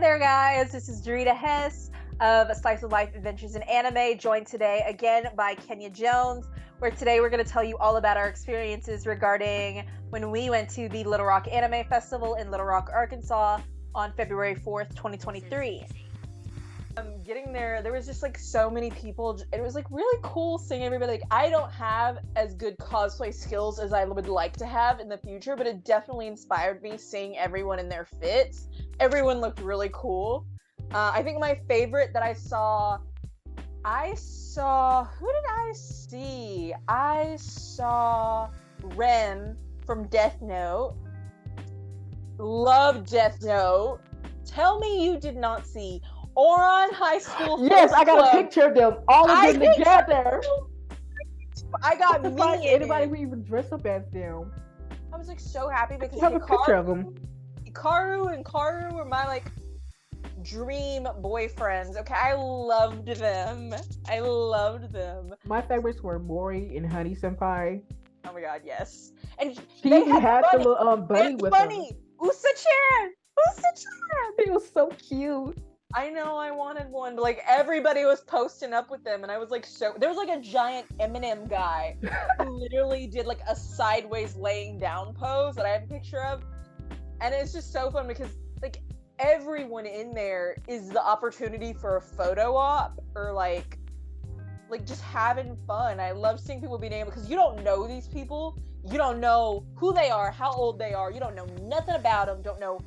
there, guys. This is Dorita Hess of A Slice of Life Adventures in Anime, joined today again by Kenya Jones, where today we're going to tell you all about our experiences regarding when we went to the Little Rock Anime Festival in Little Rock, Arkansas on February 4th, 2023. Getting there was just like so many people. It was like really cool seeing everybody. Like, I don't have as good cosplay skills as I would like to have in the future, but it definitely inspired me seeing everyone in their fits. Everyone looked really cool. I think my favorite that I saw, who did I see? I saw Ren from Death Note. Love Death Note. Tell me you did not see Ouran High School. Yes, I got a picture of them, all of them together. I got to find anybody who even dressed up as them. I was like so happy because I have a picture of them. Hikaru and Karu were my like dream boyfriends. Okay, I loved them. My favorites were Mori and Honey Senpai. Oh my god, yes. And she had the little bunny with them. Usa-chan! He was so cute. I know, I wanted one, but like everybody was posting up with them, and I was like there was like a giant Eminem guy who literally did like a sideways laying down pose that I have a picture of, and it's just so fun because like everyone in there is the opportunity for a photo op or like just having fun. I love seeing people being able, because you don't know these people, you don't know who they are, how old they are, you don't know nothing about them, don't know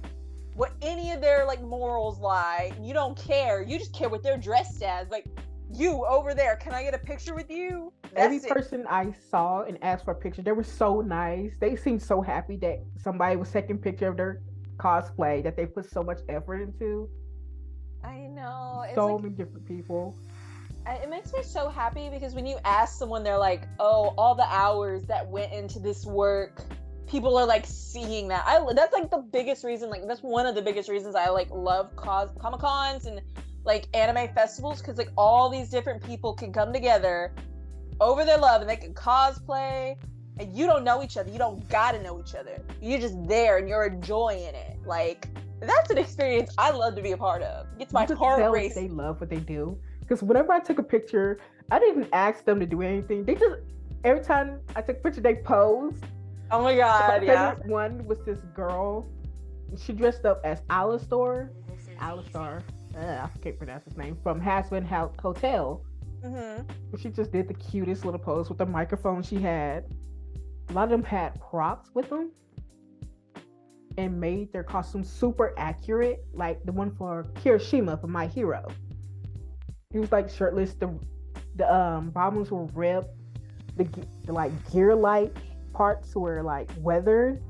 what any of their like morals lie. You don't care. You just care what they're dressed as. Like, you over there, can I get a picture with you? Every person I saw and asked for a picture, they were so nice. They seemed so happy that somebody was taking a picture of their cosplay that they put so much effort into. I know. It's so many different people. It makes me so happy because when you ask someone, they're like, oh, all the hours that went into this work, people are like seeing that. That's like the biggest reason, like that's one of the biggest reasons I like love Comic-Cons and like anime festivals, because like all these different people can come together over their love and they can cosplay, and you don't know each other, you don't gotta know each other, you're just there and you're enjoying it. Like, that's an experience I love to be a part of. It gets my heart racing. They love what they do, because whenever I took a picture, I didn't even ask them to do anything. They just, every time I took a picture, they posed. Oh my god, my favorite one was this girl. She dressed up as Alistar. I can't pronounce his name. From Hazbin Hotel. Mm-hmm. She just did the cutest little pose with the microphone she had. A lot of them had props with them and made their costumes super accurate. Like the one for Kirishima from My Hero. He was like shirtless. The bottoms were ripped. The like gear light parts were like weathered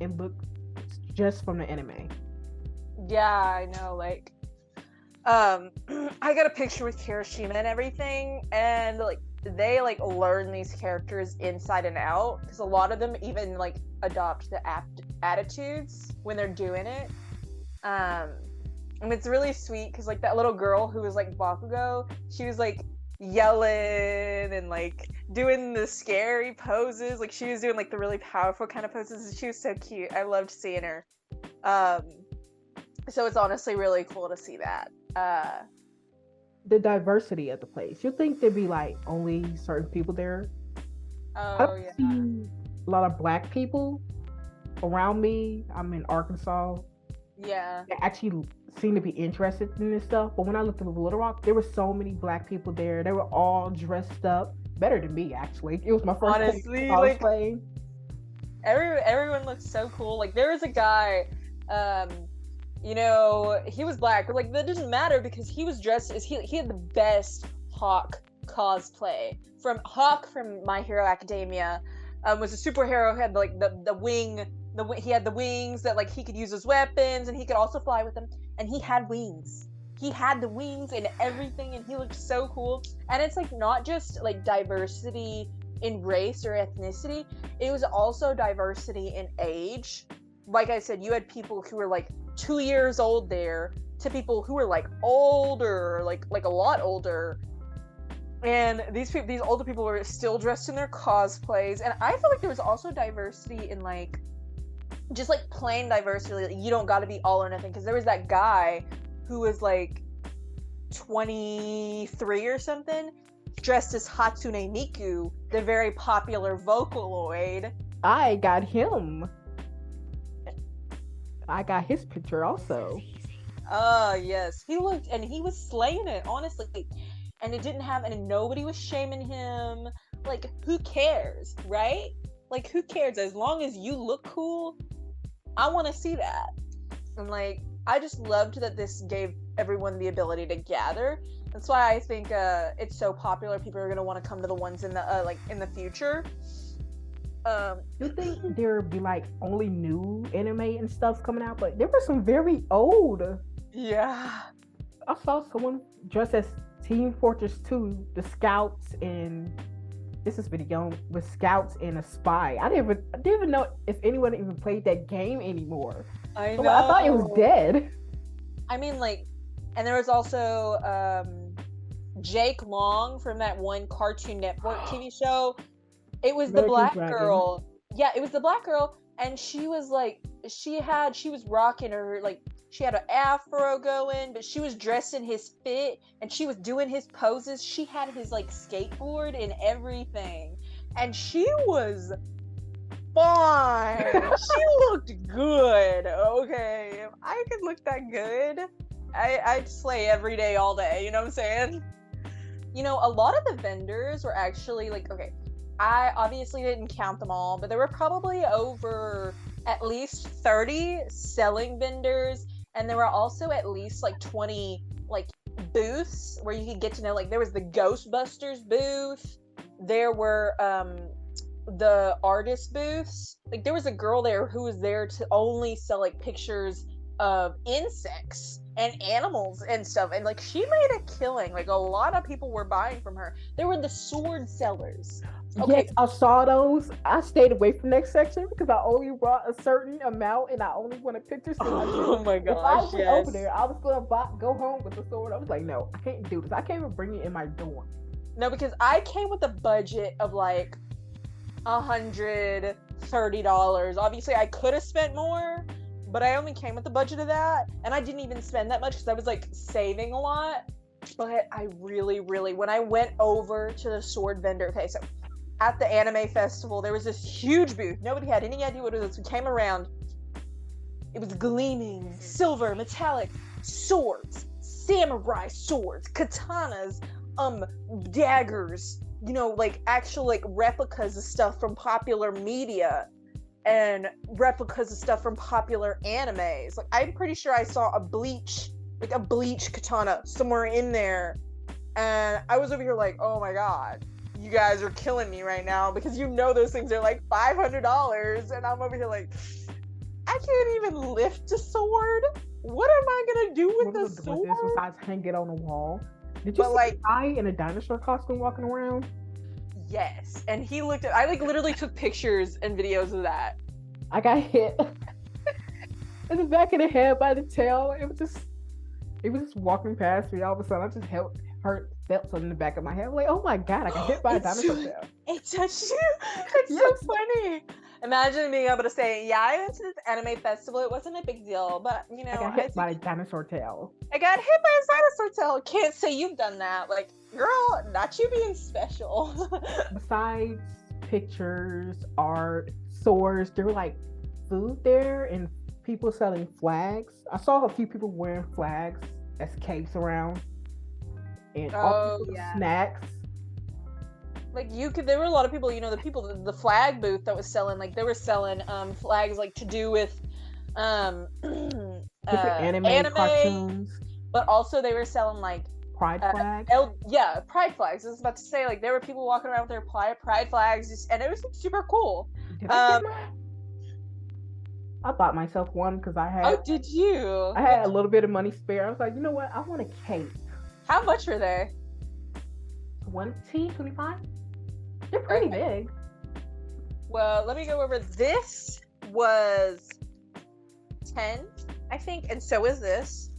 and looked just from the anime. Yeah, I know. Like, I got a picture with Kirishima and everything, and like they like learn these characters inside and out, because a lot of them even like adopt the attitudes when they're doing it. And it's really sweet because like that little girl who was like Bakugo, she was like yelling and like doing the scary poses. Like, she was doing like the really powerful kind of poses. She was so cute. I loved seeing her. So it's honestly really cool to see that. The diversity of the place. You'd think there'd be like only certain people there. Oh yeah. See a lot of black people around me. I'm in Arkansas. Yeah. They actually seem to be interested in this stuff. But when I looked at Little Rock, there were so many black people there. They were all dressed up. Better than me, actually. It was my first cosplay. Like, everyone looked so cool. Like, there was a guy, you know, he was black, but like that didn't matter because he was dressed as he had the best Hawk cosplay. Hawk from My Hero Academia was a superhero who had like the wing. He had the wings that like he could use as weapons, and he could also fly with them. And he had wings. He had the wings and everything, and he looked so cool. And it's like not just like diversity in race or ethnicity, it was also diversity in age. Like I said, you had people who were like 2 years old there to people who were like older, like a lot older. And these older people were still dressed in their cosplays. And I feel like there was also diversity in like just like plain diversity. Like, you don't got to be all or nothing. Because there was that guy who was like 23 or something, dressed as Hatsune Miku, the very popular Vocaloid. I got him. I got his picture also. Yes. He looked, and he was slaying it, honestly. And it didn't have, and nobody was shaming him. Like, who cares, right? Like, who cares? As long as you look cool, I want to see that. And, like, I just loved that this gave everyone the ability to gather. That's why I think it's so popular. People are going to want to come to the ones in the, in the future. You think there'd be like only new anime and stuff coming out, but there were some very old. Yeah. I saw someone dressed as Team Fortress 2, the Scouts, and this is pretty young, with Scouts and a spy. I didn't even know if anyone even played that game anymore. I know. So I thought it was dead. I mean, like, and there was also Jake Long from that one Cartoon Network TV show. It was the black girl. Yeah, it was the black girl, and she was like, she was rocking her, like, she had an afro going, but she was dressed in his fit, and she was doing his poses. She had his, like, skateboard and everything, and she was fine. She looked good. Okay, if I could look that good, I'd slay every day, all day. You know what I'm saying? You know, a lot of the vendors were actually like, okay, I obviously didn't count them all, but there were probably over at least 30 selling vendors, and there were also at least like 20 like booths where you could get to know, like, there was the Ghostbusters booth, there were the artist booths. Like, there was a girl there who was there to only sell like pictures of insects and animals and stuff, and like, she made a killing. Like, a lot of people were buying from her. There were the sword sellers. Okay. Yes, I saw those. I stayed away from that section because I only brought a certain amount and I only wanted pictures. Oh my gosh, if I went over there, I was gonna go home with the sword. I was like, no, I can't do this. I can't even bring it in my dorm. No, because I came with a budget of like $130. Obviously, I could have spent more, but I only came with the budget of that, and I didn't even spend that much because I was like saving a lot. But I really, when I went over to the sword vendor, okay, so at the anime festival, there was this huge booth. Nobody had any idea what it was. We came around. It was gleaming, silver, metallic swords, samurai swords, katanas, daggers, you know, like actual like replicas of stuff from popular media and replicas of stuff from popular animes. Like, I'm pretty sure I saw a bleach katana somewhere in there. And I was over here like, oh my god, you guys are killing me right now, because you know those things are like $500, and I'm over here like, I can't even lift a sword. What am I gonna do with the sword? Besides hang it on the wall. Did you see a guy in a dinosaur costume walking around? Yes, and he looked at. I like literally took pictures and videos of that. I got hit in the back of the head by the tail. It was just walking past me. All of a sudden, I just felt something in the back of my head. I'm like, oh my god, I got hit by a dinosaur tail. It touched you. It's so funny. Imagine being able to say, yeah, I went to this anime festival. It wasn't a big deal, but you know, I got hit by a dinosaur tail. I got hit by a dinosaur tail. Can't say you've done that. Like, girl, not you being special. Besides pictures, art, swords, there were like food there and people selling flags. I saw a few people wearing flags as capes around, and snacks. Like, there were a lot of people, you know, the flag booth that was selling, like, they were selling flags like to do with different anime cartoons, but also they were selling like pride flags. Pride flags. I was about to say, like, there were people walking around with their pride flags, and it was super cool. Did I bought myself one because I had. Oh, did you? I had a little bit of money spare. I was like, you know what? I want a cape. How much were they? $25. They're pretty big. Well, let me go over. This was 10, I think, and so is this.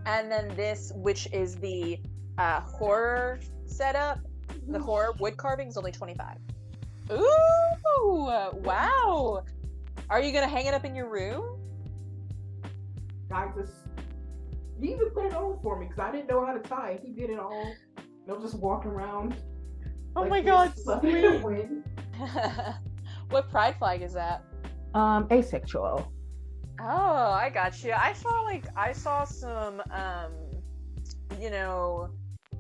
And then this, which is the horror setup, the horror wood carving, is only $25. Ooh, wow. Are you gonna hang it up in your room? He even put it on for me because I didn't know how to tie it. He did it all. I was just walking around. Oh like my god, sweet. What pride flag is that? Asexual. Oh, I got you. I saw some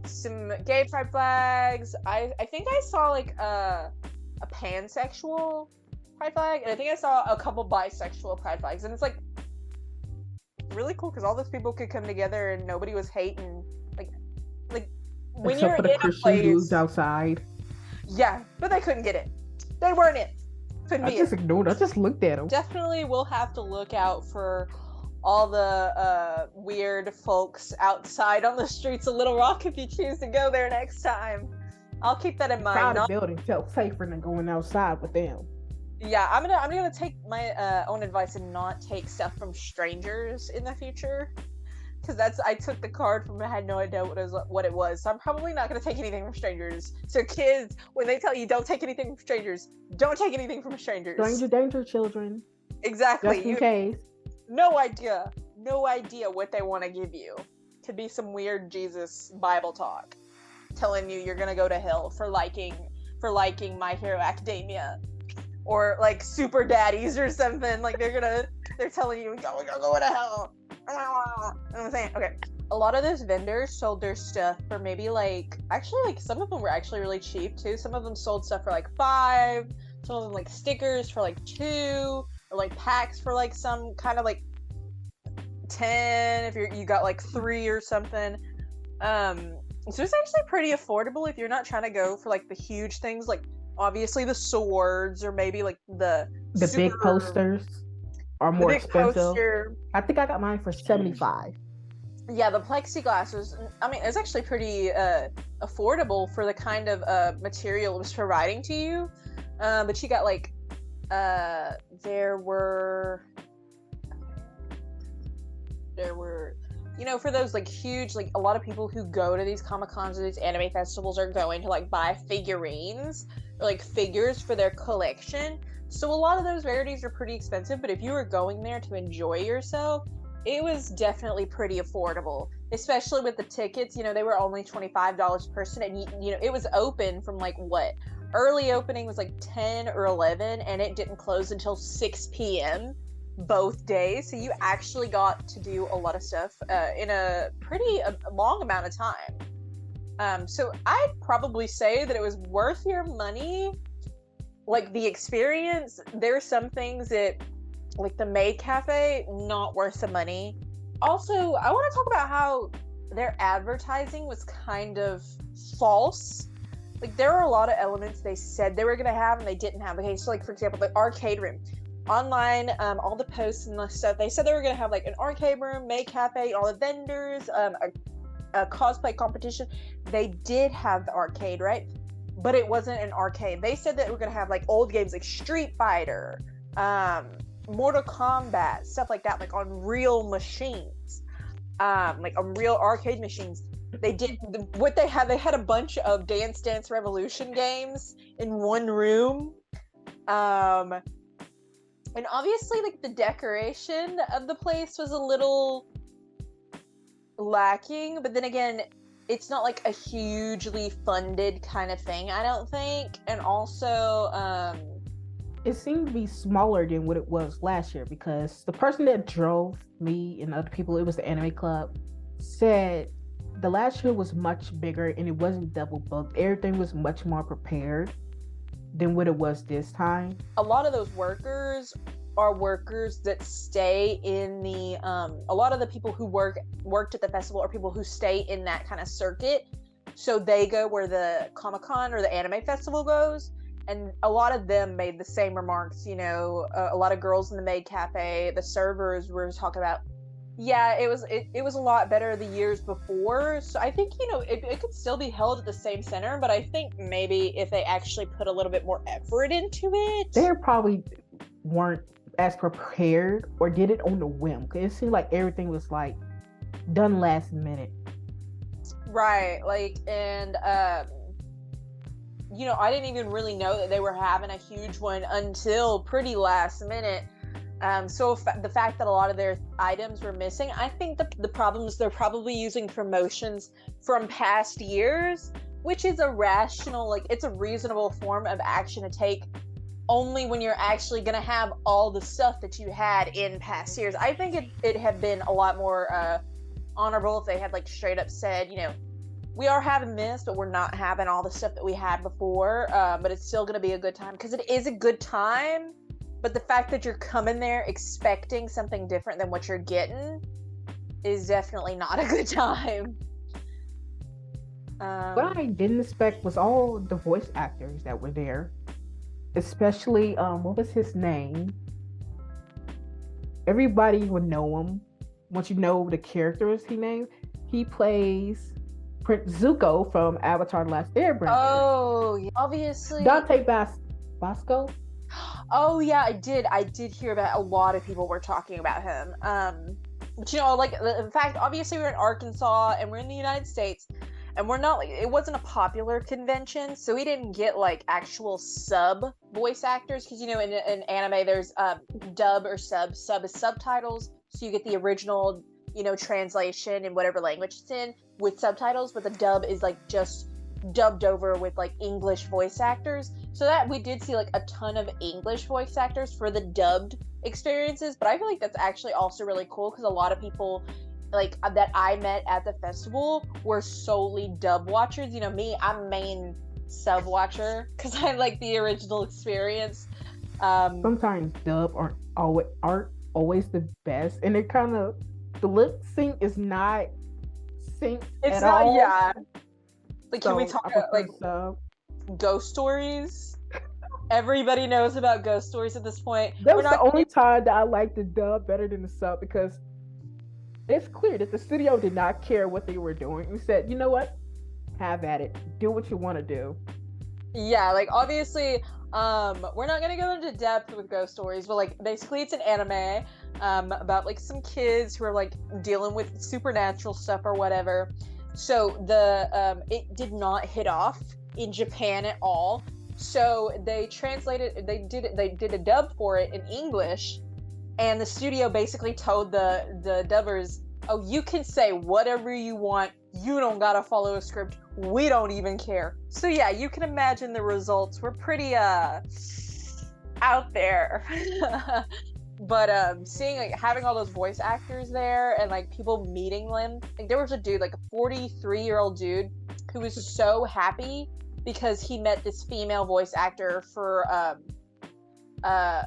some gay pride flags. I think I saw like a pansexual pride flag, and I think I saw a couple bisexual pride flags, and it's like really cool because all those people could come together and nobody was hating. Like when Except you're for the in Christian a place, dudes outside. yeah, but they couldn't get it. They weren't it. Couldn't be I just ignored. I just looked at them. Definitely, we'll have to look out for all the weird folks outside on the streets of Little Rock if you choose to go there next time. I'll keep that in mind. Crowded building felt safer than going outside with them. Yeah, I'm gonna take my own advice and not take stuff from strangers in the future, because I took the card from I had no idea what it was. So I'm probably not gonna take anything from strangers. So kids, when they tell you don't take anything from strangers, don't take anything from strangers. Stranger danger, children. Exactly. Just in case. No idea what they want to give you. Could be some weird Jesus Bible talk, telling you you're gonna go to hell for liking My Hero Academia. Or like Super Daddies or something. Like they're telling you, go to hell. You know what I'm saying? Okay. A lot of those vendors sold their stuff for maybe some of them were actually really cheap too. Some of them sold stuff for like $5, some of them like stickers for like $2, or like packs for like some kind of like $10 if you got like 3 or something. So it's actually pretty affordable if you're not trying to go for like the huge things, like obviously the swords, or maybe like the big posters are more expensive. I think I got mine for $75. Yeah, the plexiglass was, I mean, it's actually pretty affordable for the kind of material it was providing to you. But you got like there were for those like huge, like a lot of people who go to these Comic-Cons or these anime festivals are going to like buy figurines or like figures for their collection. So a lot of those rarities are pretty expensive, but if you were going there to enjoy yourself, it was definitely pretty affordable, especially with the tickets. They were only $25 per person, and it was open from like what? Early opening was like 10 or 11, and it didn't close until 6 p.m. both days. So you actually got to do a lot of stuff in a pretty long amount of time. So I'd probably say that it was worth your money. Like the experience, there's some things that, like the Maid Cafe, not worth the money. Also, I want to talk about how their advertising was kind of false. Like there were a lot of elements they said they were going to have and they didn't have. Okay, so like for example, the arcade room. Online, all the posts and the stuff, they said they were going to have like an arcade room, Maid Cafe, all the vendors, a cosplay competition. They did have the arcade, right? But it wasn't an arcade. They said that we're going to have like old games like Street Fighter, Mortal Kombat, stuff like that, like on real machines, like on real arcade machines. They had a bunch of Dance Revolution games in one room. And obviously like the decoration of the place was a little lacking, but then again, it's not like a hugely funded kind of thing, I don't think. And also, it seemed to be smaller than what it was last year, because the person that drove me and other people, it was the anime club, said the last year was much bigger and it wasn't double booked. Everything was much more prepared than what it was this time. A lot of those workers are workers that stay in the a lot of the people who worked at the festival are people who stay in that kind of circuit, so they go where the Comic-Con or the anime festival goes, and a lot of them made the same remarks. A lot of girls in the Maid Cafe, the servers were talking about, yeah, it was a lot better the years before. So I think it could still be held at the same center, but I think maybe if they actually put a little bit more effort into it, they probably weren't as prepared or did it on the whim, because it seemed like everything was like done last minute, right? Like, and I didn't even really know that they were having a huge one until pretty last minute. So the fact that a lot of their items were missing, I think the problem is they're probably using promotions from past years, which is a rational, like, it's a reasonable form of action to take only when you're actually going to have all the stuff that you had in past years. I think it had been a lot more honorable if they had, like, straight up said, you know, we are having this, but we're not having all the stuff that we had before, but it's still going to be a good time, because it is a good time. But the fact that you're coming there expecting something different than what you're getting is definitely not a good time. What I didn't expect was all the voice actors that were there, especially what was his name? Everybody would know him once you know the characters he named. He plays Prince Zuko from Avatar: The Last Airbender. Oh, yeah. Obviously. Dante Bosco. Oh yeah, I did hear about, a lot of people were talking about him. But you know, like, in fact, obviously we're in Arkansas and we're in the United States, and we're not, like, it wasn't a popular convention, so we didn't get, like, actual sub voice actors, because, you know, in anime there's dub or sub is subtitles, so you get the original, you know, translation in whatever language it's in with subtitles, but the dub is, like, just dubbed over with, like, English voice actors. So that we did see, like, a ton of English voice actors for the dubbed experiences, but I feel like that's actually also really cool, because a lot of people, like, that I met at the festival were solely dub watchers. You know, me, I'm main sub watcher because I like the original experience. Sometimes dub aren't always the best, and it kind of, the lip sync is not synced it's at not all. Yeah, like, So can we talk I about, like, prefer sub. Ghost Stories? Everybody knows about Ghost Stories at this point. That was the only time that I liked the dub better than the sub, because it's clear that the studio did not care what they were doing. We said, you know what? Have at it. Do what you want to do. Yeah, like, obviously, we're not gonna go into depth with Ghost Stories, but, like, basically it's an anime about, like, some kids who are, like, dealing with supernatural stuff or whatever. So it did not hit off in Japan at all. So they did a dub for it in English, and the studio basically told the dubbers, oh, you can say whatever you want, you don't gotta follow a script, we don't even care. So yeah, you can imagine the results were pretty out there. But seeing, like, having all those voice actors there and, like, people meeting them, like, there was a dude, like, a 43-year-old dude who was so happy because he met this female voice actor for an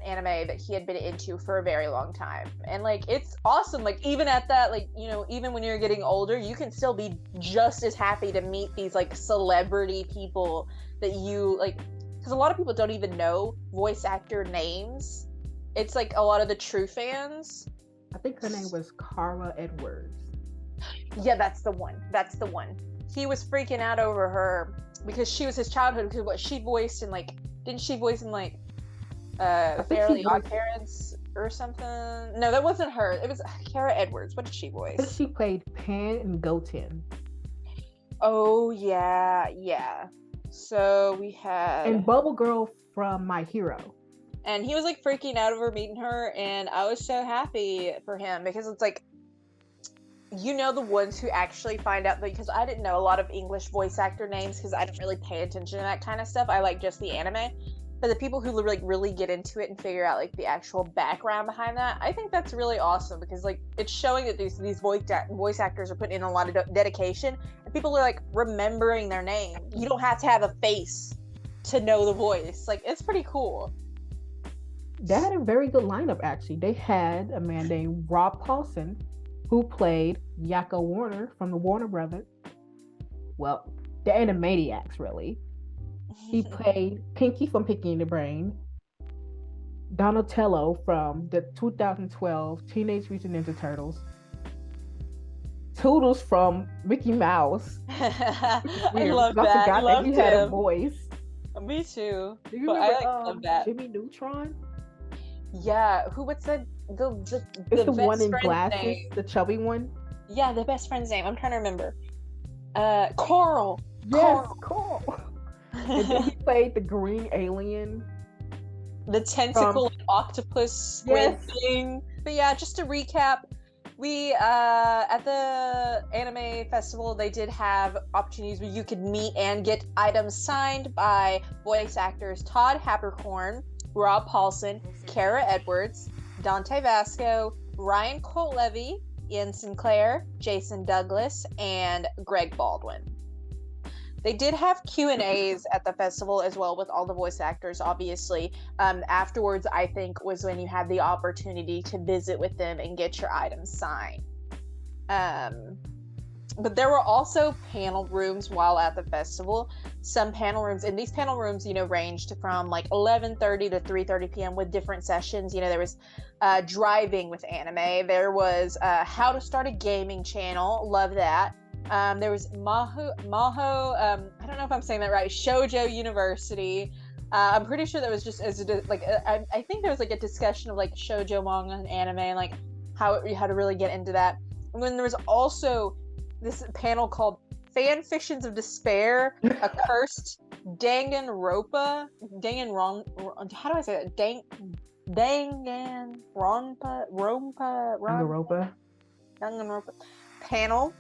anime that he had been into for a very long time. And, like, it's awesome. Like, even at that, like, you know, even when you're getting older, you can still be just as happy to meet these, like, celebrity people that you, like, because a lot of people don't even know voice actor names. It's, like, a lot of the true fans. I think her name was Carla Edwards. Yeah, that's the one. He was freaking out over her because she was his childhood, because what she voiced in, like, didn't she voice in, like, Fairly Odd Parents or something? No, that wasn't her. It was Kara Edwards. What did she voice? She played Pan and Goten. Oh, yeah. So we had... And Bubble Girl from My Hero. And he was, like, freaking out over meeting her, and I was so happy for him, because it's, like, you know, the ones who actually find out, because I didn't know a lot of English voice actor names, because I don't really pay attention to that kind of stuff. I like just the anime. But the people who, like, really get into it and figure out, like, the actual background behind that, I think that's really awesome, because, like, it's showing that these voice actors are putting in a lot of dedication, and people are, like, remembering their name. You don't have to have a face to know the voice. Like, it's pretty cool. They had a very good lineup, actually. They had a man named Rob Paulson, who played Yakko Warner from the Warner Brothers. Well, the Animaniacs, really. He played Pinky from Pinky and the Brain, Donatello from the 2012 Teenage Mutant Ninja Turtles, Toodles from Mickey Mouse. I love that. I forgot that he had a voice. Me too. Do you remember love that. Jimmy Neutron? Yeah. What's the It's the one in glasses, name? The chubby one. Yeah, the best friend's name. I'm trying to remember. Carl. Yes, Carl. And then he played the green alien. the tentacle and octopus squid thing. But yeah, just to recap, we at the anime festival, they did have opportunities where you could meet and get items signed by voice actors Todd Haberkorn, Rob Paulson, Kara Edwards, Dante Vasco, Ryan Colt-Levy, Ian Sinclair, Jason Douglas, and Greg Baldwin. They did have Q&As at the festival as well with all the voice actors, obviously. Afterwards, I think, was when you had the opportunity to visit with them and get your items signed. But there were also panel rooms while at the festival. Some panel rooms, and these panel rooms, ranged from like 11:30 to 3:30 p.m. with different sessions. There was driving with anime. There was how to start a gaming channel. Love that. There was Maho, I don't know if I'm saying that right, Shoujo University. I'm pretty sure that was just I think there was like a discussion of like shoujo manga and anime and like how to really get into that. And then there was also this panel called Fan Fictions of Despair, a cursed Danganronpa, how do I say that? Danganronpa panel.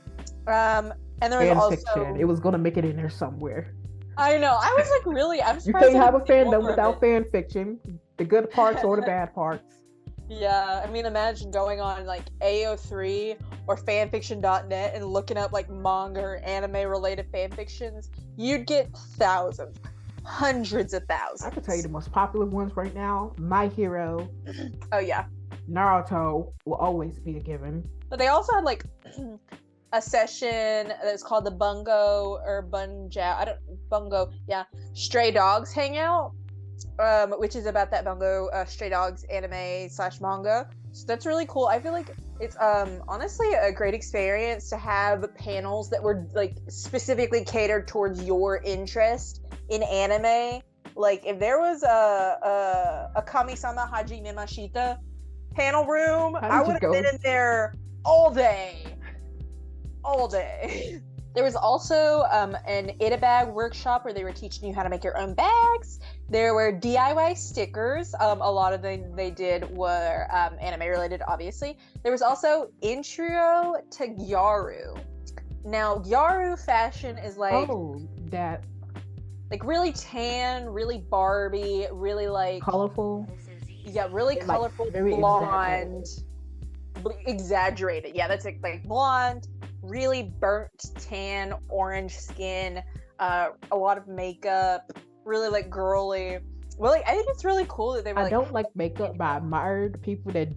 And there was also fiction. It was gonna make it in there somewhere. I know. I was like, really? I'm surprised. You can't have a fandom without fan fiction. The good parts or the bad parts. Yeah, I mean, imagine going on like AO3 or fanfiction.net and looking up like manga or anime related fanfictions. You'd get thousands, hundreds of thousands. I can tell you the most popular ones right now. My Hero. Oh yeah. Naruto will always be a given. But they also had like a session that's called the Bungo or Stray Dogs Hangout, which is about that Bungo Stray Dogs anime / manga. So that's really cool. I feel like it's honestly a great experience to have panels that were like specifically catered towards your interest in anime. Like if there was a Kami-sama Hajime Mashita panel room, I would have been in there all day. There was also an Itabag workshop where they were teaching you how to make your own bags. There were DIY stickers. A lot of them they did were anime related, obviously. There was also Intro to Gyaru. Now, Gyaru fashion is like that, like really tan, really Barbie, really like colorful. Yeah, really colorful, like, blonde, exaggerated. Yeah, that's it. Like blonde, really burnt tan, orange skin, a lot of makeup, really like girly. Well, like, I think it's really cool that they were. I don't like makeup, but I admire the people that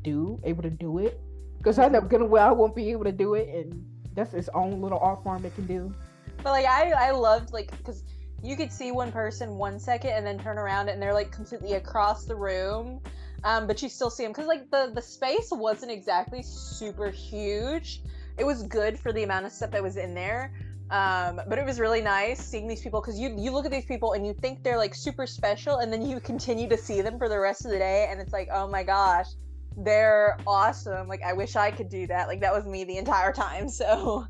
able to do it. Because I know I won't be able to do it, and that's its own little art form they can do. But like, I loved like because you could see one person 1 second and then turn around and they're like completely across the room. But you still see them because like the space wasn't exactly super huge. It was good for the amount of stuff that was in there. But it was really nice seeing these people because you look at these people and you think they're like super special, and then you continue to see them for the rest of the day, and it's like, oh my gosh, they're awesome. Like I wish I could do that. Like that was me the entire time. So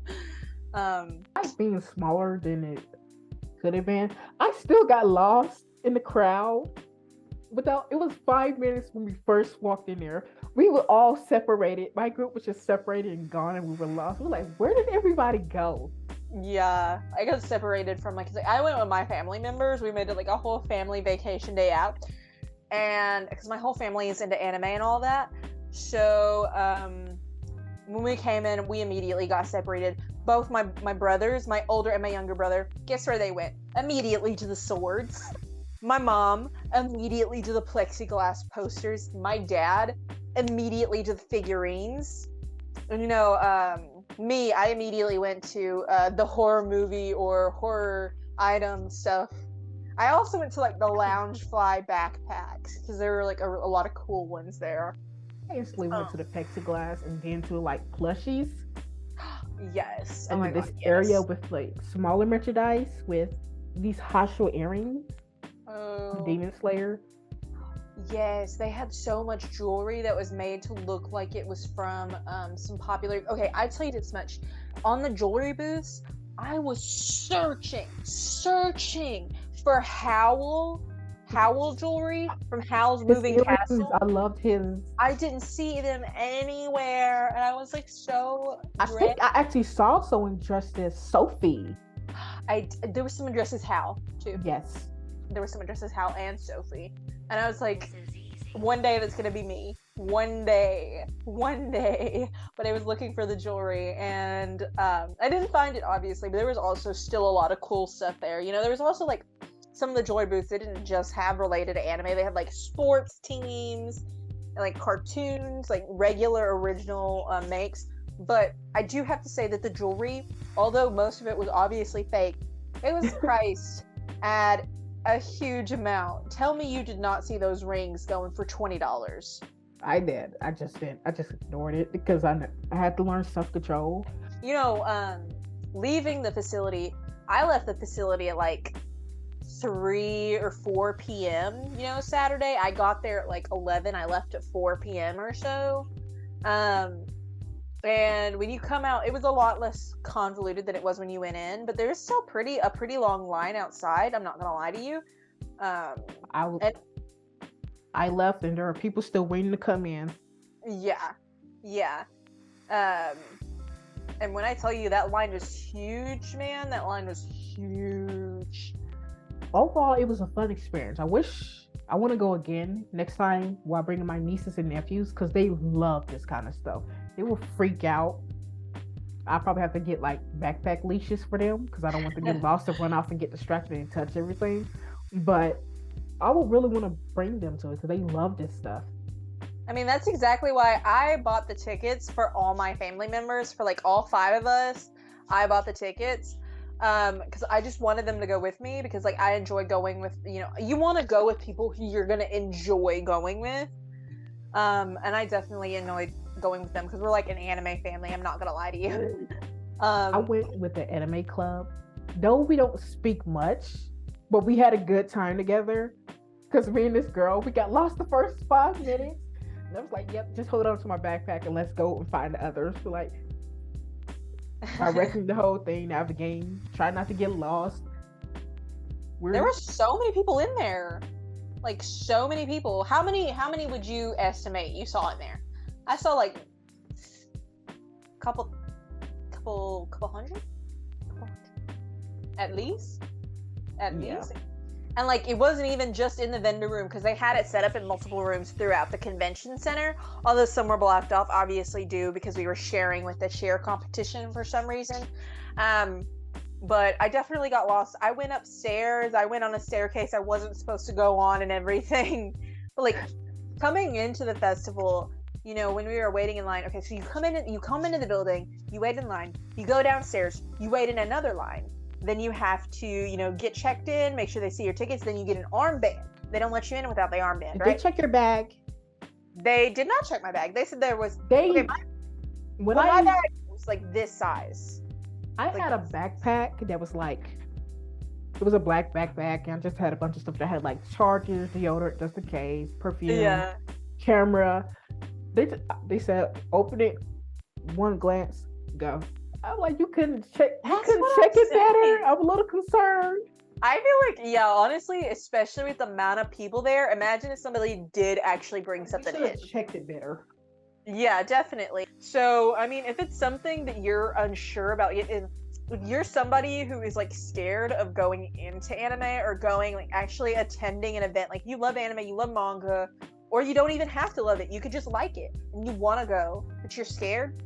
being smaller than it could have been, I still got lost in the crowd. It was 5 minutes when we first walked in there. We were all separated. My group was just separated and gone, and we were lost. We were like, where did everybody go? Yeah, I got separated from like I went with my family members. We made it like a whole family vacation day out, and because my whole family is into anime and all that. So when we came in, we immediately got separated. Both my brothers, my older and my younger brother, guess where they went? Immediately to the swords. My mom immediately to the plexiglass posters. My dad immediately to the figurines. And me, I immediately went to the horror movie or horror item stuff. I also went to like the Loungefly backpacks because there were like a lot of cool ones there. I instantly went to the plexiglass and then to like plushies. Yes. And this area with like smaller merchandise with these Hasho earrings. Oh. Demon Slayer. Yes, they had so much jewelry that was made to look like it was from some popular. Okay, I tell you this much. On the jewelry booths, I was searching for Howl Howl jewelry from Howl's His Moving earrings, Castle. I loved his. I didn't see them anywhere, and I was like so. I think I actually saw someone dressed as Sophie. There was someone dressed as Hal too. Yes. There was someone dressed as Hal and Sophie, and I was like, one day that's gonna be me. One day. But I was looking for the jewelry, and I didn't find it obviously, but there was also still a lot of cool stuff there. You know, there was also like some of the jewelry booths. They didn't just have related to anime. They had like sports teams, and like cartoons, like regular original makes. But I do have to say that the jewelry, although most of it was obviously fake, it was priced at a huge amount. Tell me you did not see those rings going for $20. I did. I just didn't. I just ignored it because I had to learn self-control. You know, leaving the facility, I left the facility at like 3 or 4 p.m. You know, Saturday. I got there at like 11. I left at 4 p.m. or so. And when you come out, it was a lot less convoluted than it was when you went in, but there's still a pretty long line outside. I'm not gonna lie to you. I left, and there are people still waiting to come in. Yeah. And when I tell you that line was huge, man, that line was huge. Overall, it was a fun experience. I want to go again next time while bringing my nieces and nephews because they love this kind of stuff. They will freak out. I probably have to get like backpack leashes for them because I don't want them to get lost or run off and get distracted and touch everything. But I would really want to bring them to it because they love this stuff. I mean, that's exactly why I bought the tickets for all my family members, for like all 5 of us. I bought the tickets because I just wanted them to go with me because like I enjoy going with, you know, you want to go with people who you're going to enjoy going with. And I definitely enjoyed going with them because we're like an anime family. I'm not going to lie to you. I went with the anime club. Though we don't speak much, but we had a good time together because me and this girl, we got lost the first 5 minutes. And I was like, yep, just hold on to my backpack and let's go and find the others. So like, directing the whole thing, navigating, try not to get lost. There were so many people in there. Like, so many people. How many would you estimate you saw in there? I saw like couple hundred? At least. And like, it wasn't even just in the vendor room because they had it set up in multiple rooms throughout the convention center. Although some were blocked off, obviously due because we were sharing with the share competition for some reason. But I definitely got lost. I went upstairs. I went on a staircase I wasn't supposed to go on and everything. But like, coming into the festival, you know, when we were waiting in line, okay, so you come into the building, you wait in line, you go downstairs, you wait in another line. Then you have to, you know, get checked in, make sure they see your tickets. Then you get an armband. They don't let you in without the armband, Did right? they check your bag? They did not check my bag. They said there was. My bag was like this size. I had a backpack that was like, it was a black backpack, and I just had a bunch of stuff that had like chargers, deodorant, just in case, perfume, camera. They said, open it, one glance, go. I'm like, you couldn't check it better. I'm a little concerned. I feel like, yeah, honestly, especially with the amount of people there, imagine if somebody did actually bring something in. Checked it better. Yeah, definitely. So, I mean, if it's something that you're unsure about, if you're somebody who is like scared of going into anime or going, like, actually attending an event, like you love anime, you love manga, or you don't even have to love it, you could just like it and you want to go, but you're scared.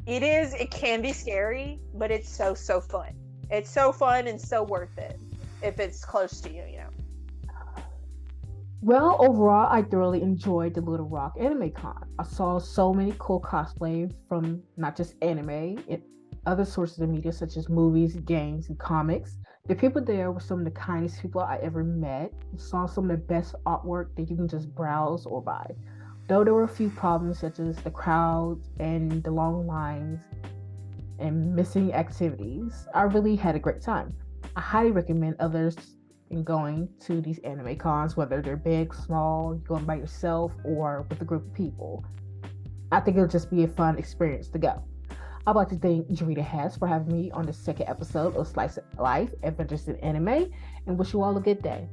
It can be scary, but it's so fun. It's so fun and so worth it if it's close to you, you know. Well, overall, I thoroughly enjoyed the Little Rock Anime Con. I saw so many cool cosplay from not just anime, and other sources of media such as movies, games, and comics. The people there were some of the kindest people I ever met. I saw some of the best artwork that you can just browse or buy. Though there were a few problems such as the crowds and the long lines and missing activities, I really had a great time. I highly recommend others in going to these anime cons, whether they're big, small, going by yourself, or with a group of people. I think it'll just be a fun experience to go. I'd like to thank Jarita Hess for having me on the second episode of Slice of Life Adventures in Anime, and wish you all a good day.